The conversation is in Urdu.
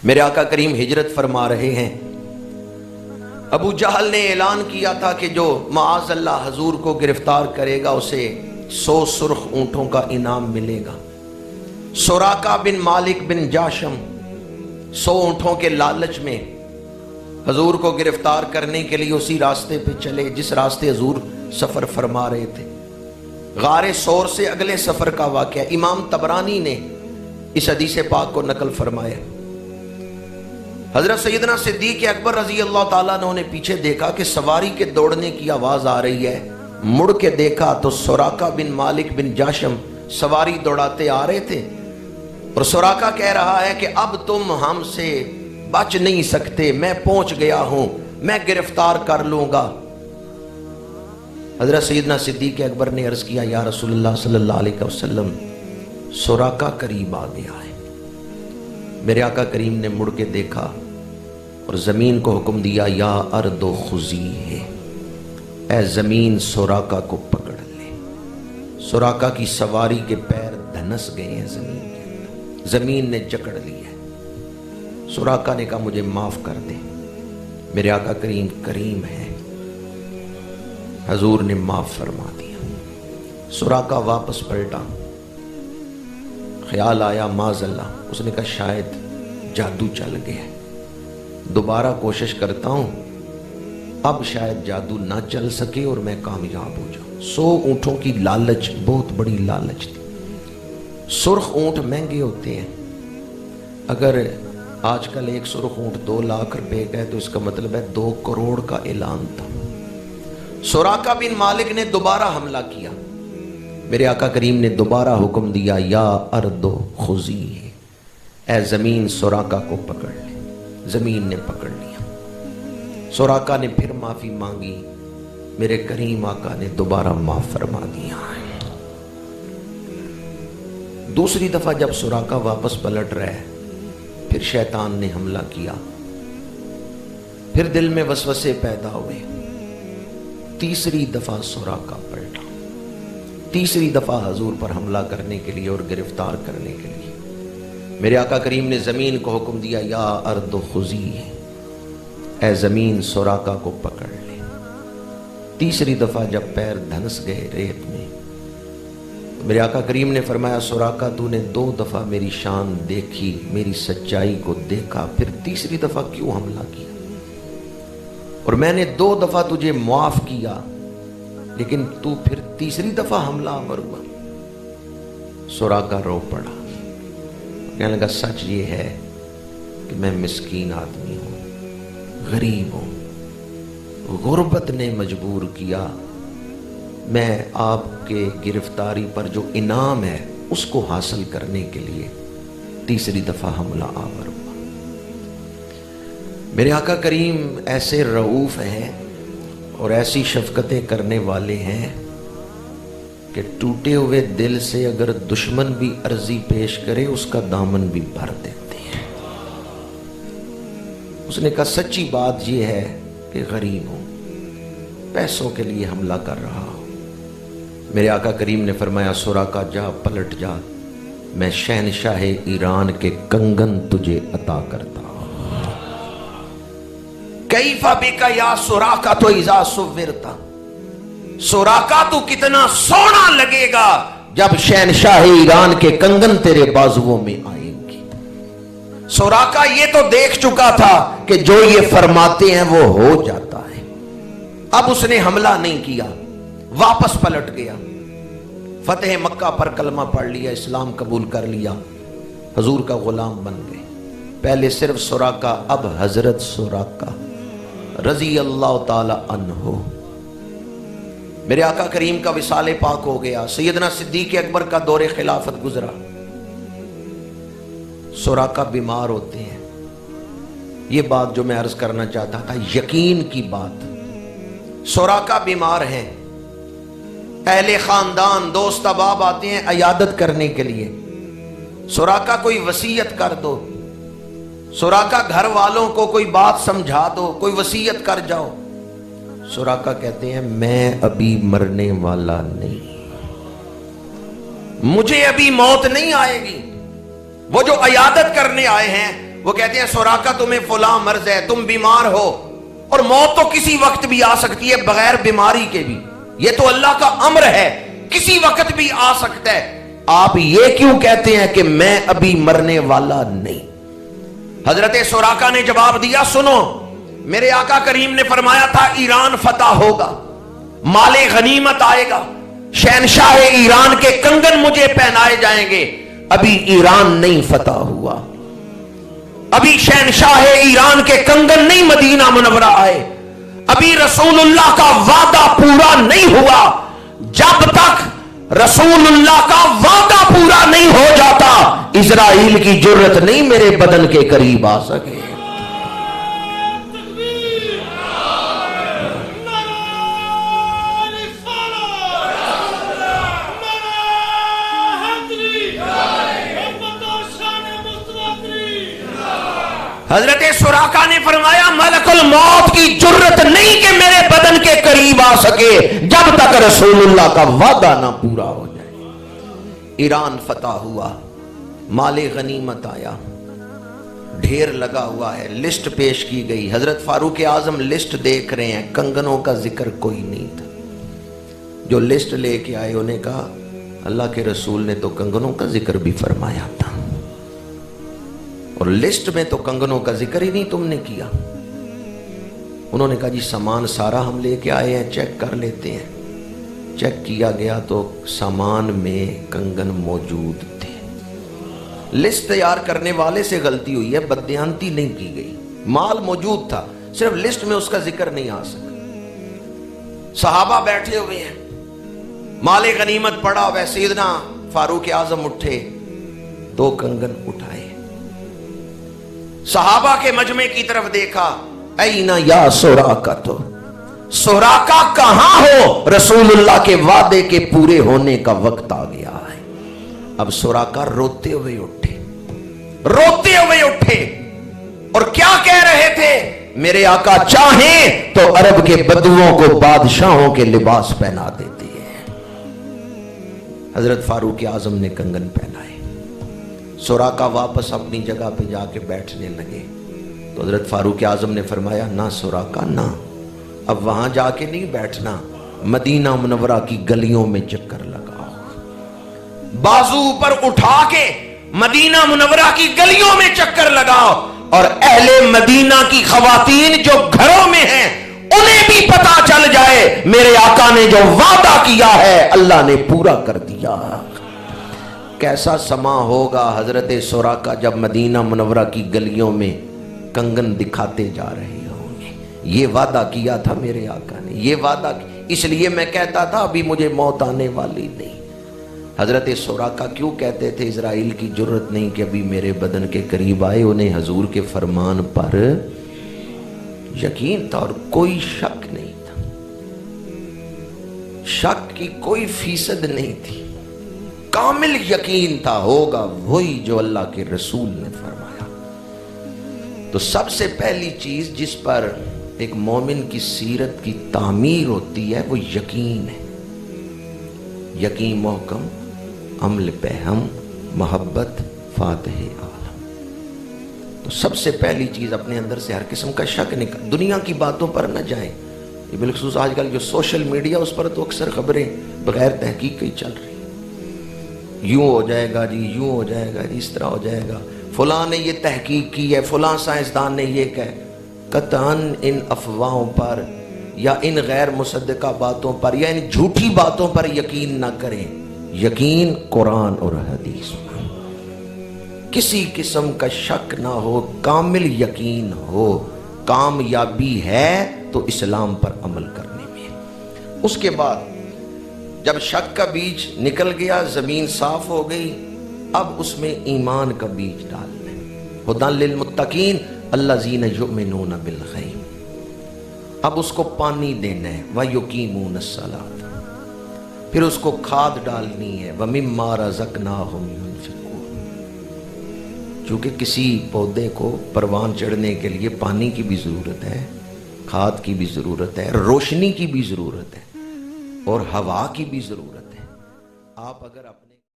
میرے آقا کریم ہجرت فرما رہے ہیں. ابو جہل نے اعلان کیا تھا کہ جو معاذ اللہ حضور کو گرفتار کرے گا اسے 100 سرخ اونٹوں کا انعام ملے گا. سراقہ بن مالک بن جاشم 100 اونٹوں کے لالچ میں حضور کو گرفتار کرنے کے لیے اسی راستے پہ چلے جس راستے حضور سفر فرما رہے تھے. غار سور سے اگلے سفر کا واقعہ امام طبرانی نے اس حدیث پاک کو نقل فرمایا. حضرت سیدنا صدیق اکبر رضی اللہ تعالیٰ عنہ نے پیچھے دیکھا کہ سواری کے دوڑنے کی آواز آ رہی ہے. مڑ کے دیکھا تو سراقہ بن مالک بن جاشم سواری دوڑاتے آ رہے تھے اور سراقہ کہہ رہا ہے کہ اب تم ہم سے بچ نہیں سکتے، میں پہنچ گیا ہوں، میں گرفتار کر لوں گا. حضرت سیدنا صدیق اکبر نے عرض کیا یا رسول اللہ صلی اللہ علیہ وسلم سراقہ قریب آ گیا ہے. میرے آقا کریم نے مڑ کے دیکھا اور زمین کو حکم دیا یا ارض خضی ہے، اے زمین سراقہ کو پکڑ لے. سراقہ کی سواری کے پیر دھنس گئے ہیں زمین کے اندر، زمین نے جکڑ لی ہے. سراقہ نے کہا مجھے معاف کر دے. میرے آقا کریم کریم ہے، حضور نے معاف فرما دیا. سراقہ واپس پلٹا، خیال آیا معاذ اللہ، اس نے کہا شاید جادو چل گیا، دوبارہ کوشش کرتا ہوں، اب شاید جادو نہ چل سکے اور میں کامیاب ہو جاؤں. 100 اونٹوں کی لالچ بہت بڑی لالچ تھی. سرخ اونٹ مہنگے ہوتے ہیں. اگر آج کل ایک سرخ اونٹ 2 لاکھ روپے کا ہے تو اس کا مطلب ہے 2 کروڑ کا اعلان تھا. سراقہ بن مالک نے دوبارہ حملہ کیا. میرے آقا کریم نے دوبارہ حکم دیا یا ارض خضی، اے زمین سراقہ کو پکڑ لے. زمین نے پکڑ لیا. سراقہ نے پھر معافی مانگی. میرے کریم آقا نے دوبارہ معاف فرما دیا. دوسری دفعہ جب سراقہ واپس پلٹ رہا ہے پھر شیطان نے حملہ کیا. پھر دل میں وسوسے پیدا ہوئے. تیسری دفعہ سراقہ پلٹا، تیسری دفعہ حضور پر حملہ کرنے کے لیے اور گرفتار کرنے کے لیے. میرے آقا کریم نے زمین کو حکم دیا یا ارض خضی، اے زمین سراقہ کو پکڑ لے. تیسری دفعہ جب پیر دھنس گئے ریت میں، میرے آقا کریم نے فرمایا سراقہ تو نے 2 دفعہ میری شان دیکھی، میری سچائی کو دیکھا، پھر تیسری دفعہ کیوں حملہ کیا؟ اور میں نے 2 دفعہ تجھے معاف کیا لیکن تو پھر تیسری دفعہ حملہ آور ہوا. سراقہ رو پڑا، کہنے لگا سچ یہ ہے کہ میں مسکین آدمی ہوں، غریب ہوں، غربت نے مجبور کیا. میں آپ کے گرفتاری پر جو انعام ہے اس کو حاصل کرنے کے لیے تیسری دفعہ حملہ آور ہوا. میرے آقا کریم ایسے رؤوف ہیں اور ایسی شفقتیں کرنے والے ہیں کہ ٹوٹے ہوئے دل سے اگر دشمن بھی عرضی پیش کرے اس کا دامن بھی بھر دیتے ہیں. اس نے کہا سچی بات یہ ہے کہ غریب ہوں، پیسوں کے لیے حملہ کر رہا ہوں. میرے آقا کریم نے فرمایا سراقہ جا پلٹ جا، میں شہنشاہ ایران کے کنگن تجھے عطا کرتا ہوں. کیف بک یا سراقہ تو اذا صورتا، سراقہ تو کتنا سونا لگے گا جب شہنشاہ ایران کے کنگن تیرے بازوؤں میں آئیں گی. سراقہ یہ تو دیکھ چکا تھا کہ جو یہ فرماتے ہیں وہ ہو جاتا ہے. اب اس نے حملہ نہیں کیا، واپس پلٹ گیا. فتح مکہ پر کلمہ پڑھ لیا، اسلام قبول کر لیا، حضور کا غلام بن گئے. پہلے صرف سراقہ، اب حضرت سراقہ رضی اللہ تعالی عنہ. میرے آقا کریم کا وصال پاک ہو گیا. سیدنا صدیق اکبر کا دور خلافت گزرا. سراقہ بیمار ہوتے ہیں. یہ بات جو میں عرض کرنا چاہتا تھا یقین کی بات، سراقہ بیمار ہیں. اہل خاندان دوست احباب آتے ہیں عیادت کرنے کے لیے. سراقہ کوئی وصیت کر دو، سراقہ گھر والوں کو کوئی بات سمجھا دو، کوئی وصیت کر جاؤ. سراقہ کہتے ہیں میں ابھی مرنے والا نہیں، مجھے ابھی موت نہیں آئے گی. وہ جو عیادت کرنے آئے ہیں وہ کہتے ہیں سوراقہ تمہیں فلاں مرض ہے، تم بیمار ہو، اور موت تو کسی وقت بھی آ سکتی ہے بغیر بیماری کے بھی، یہ تو اللہ کا امر ہے، کسی وقت بھی آ سکتا ہے، آپ یہ کیوں کہتے ہیں کہ میں ابھی مرنے والا نہیں؟ حضرت سوراقہ نے جواب دیا، سنو، میرے آقا کریم نے فرمایا تھا ایران فتح ہوگا، مال غنیمت آئے گا، شہنشاہ ایران کے کنگن مجھے پہنائے جائیں گے۔ ابھی ایران نہیں فتح ہوا، ابھی شہنشاہ ایران کے کنگن نہیں مدینہ منورہ آئے، ابھی رسول اللہ کا وعدہ پورا نہیں ہوا۔ جب تک رسول اللہ کا وعدہ پورا نہیں ہو جاتا، اسرائیل کی جرت نہیں میرے بدن کے قریب آ سکے۔ حضرت سوراقہ نے فرمایا ملک الموت کی جرت نہیں کہ میرے بدن کے قریب آ سکے جب تک رسول اللہ کا وعدہ نہ پورا ہو جائے۔ ایران فتح ہوا، مال غنیمت آیا، ڈھیر لگا ہوا ہے، لسٹ پیش کی گئی، حضرت فاروق اعظم لسٹ دیکھ رہے ہیں، کنگنوں کا ذکر کوئی نہیں تھا۔ جو لسٹ لے کے آئے انہیں کہا اللہ کے رسول نے تو کنگنوں کا ذکر بھی فرمایا تھا، اور لسٹ میں تو کنگنوں کا ذکر ہی نہیں تم نے کیا۔ انہوں نے کہا جی سامان سارا ہم لے کے آئے ہیں، چیک کر لیتے ہیں۔ چیک کیا گیا تو سامان میں کنگن موجود تھے۔ لسٹ تیار کرنے والے سے غلطی ہوئی ہے، بددیانتی نہیں کی گئی، مال موجود تھا، صرف لسٹ میں اس کا ذکر نہیں آ سکا۔ صحابہ بیٹھے ہوئے ہیں، مال غنیمت پڑا ہوا ہے، سیدنا فاروق اعظم اٹھے، 2 کنگن اٹھائے، صحابہ کے مجمع کی طرف دیکھا، اینا یا سوراقہ، تو سوراقہ کہاں ہو؟ رسول اللہ کے وعدے کے پورے ہونے کا وقت آ گیا ہے۔ اب سوراقہ روتے ہوئے اٹھے اور کیا کہہ رہے تھے؟ میرے آقا چاہیں تو عرب کے بدوؤں کو بادشاہوں کے لباس پہنا دیتے ہیں۔ حضرت فاروق اعظم نے کنگن پہنائے، سوراقہ واپس اپنی جگہ پہ جا کے بیٹھنے لگے تو حضرت فاروق اعظم نے فرمایا نہ سوراقہ نہ، اب وہاں جا کے نہیں بیٹھنا، مدینہ منورہ کی گلیوں میں چکر لگاؤ، بازو پر اٹھا کے مدینہ منورہ کی گلیوں میں چکر لگاؤ، اور اہل مدینہ کی خواتین جو گھروں میں ہیں انہیں بھی پتا چل جائے میرے آقا نے جو وعدہ کیا ہے اللہ نے پورا کر دیا۔ کیسا سما ہوگا حضرت سوراقہ جب مدینہ منورہ کی گلیوں میں کنگن دکھاتے جا رہے ہوں گے۔ یہ وعدہ کیا تھا میرے آقا نے، یہ وعدہ، اس لیے میں کہتا تھا ابھی مجھے موت آنے والی نہیں۔ حضرت سوراقہ کیوں کہتے تھے اسرائیل کی جرت نہیں کہ ابھی میرے بدن کے قریب آئے؟ انہیں حضور کے فرمان پر یقین تھا اور کوئی شک نہیں تھا، شک کی کوئی فیصد نہیں تھی، کامل یقین تھا ہوگا وہی جو اللہ کے رسول نے فرمایا۔ تو سب سے پہلی چیز جس پر ایک مومن کی سیرت کی تعمیر ہوتی ہے وہ یقین ہے، یقین محکم، عمل پہم، محبت فاتح عالم۔ تو سب سے پہلی چیز اپنے اندر سے ہر قسم کا شک نکال، دنیا کی باتوں پر نہ جائیں، یہ بالخصوص آج کل جو سوشل میڈیا اس پر تو اکثر خبریں بغیر تحقیق کی چل رہی، یوں ہو جائے گا جی، یوں ہو جائے گا جی، اس طرح ہو جائے گا، فلاں نے یہ تحقیق کی ہے، فلاں سائنسدان نے یہ کہا۔ قطعاً ان افواہوں پر یا ان غیر مصدقہ باتوں پر یا ان جھوٹی باتوں پر یقین نہ کریں، یقین قرآن اور حدیث پر کسی قسم کا شک نہ ہو، کامل یقین ہو، کامیابی ہے تو اسلام پر عمل کرنے میں۔ اس کے بعد جب شک کا بیج نکل گیا، زمین صاف ہو گئی، اب اس میں ایمان کا بیج ڈالنا ہے، ہدی للمتقین الذین یؤمنون بالغیب، اب اس کو پانی دینا ہے، وَیُقِیمُونَ الصَّلَاةَ، پھر اس کو کھاد ڈالنی ہے، وَمِمَّا رَزَقْنَاهُمْ يُنْفِقُونَ، چونکہ کسی پودے کو پروان چڑھنے کے لیے پانی کی بھی ضرورت ہے، کھاد کی بھی ضرورت ہے، روشنی کی بھی ضرورت ہے، اور ہوا کی بھی ضرورت ہے۔ آپ اگر اپنے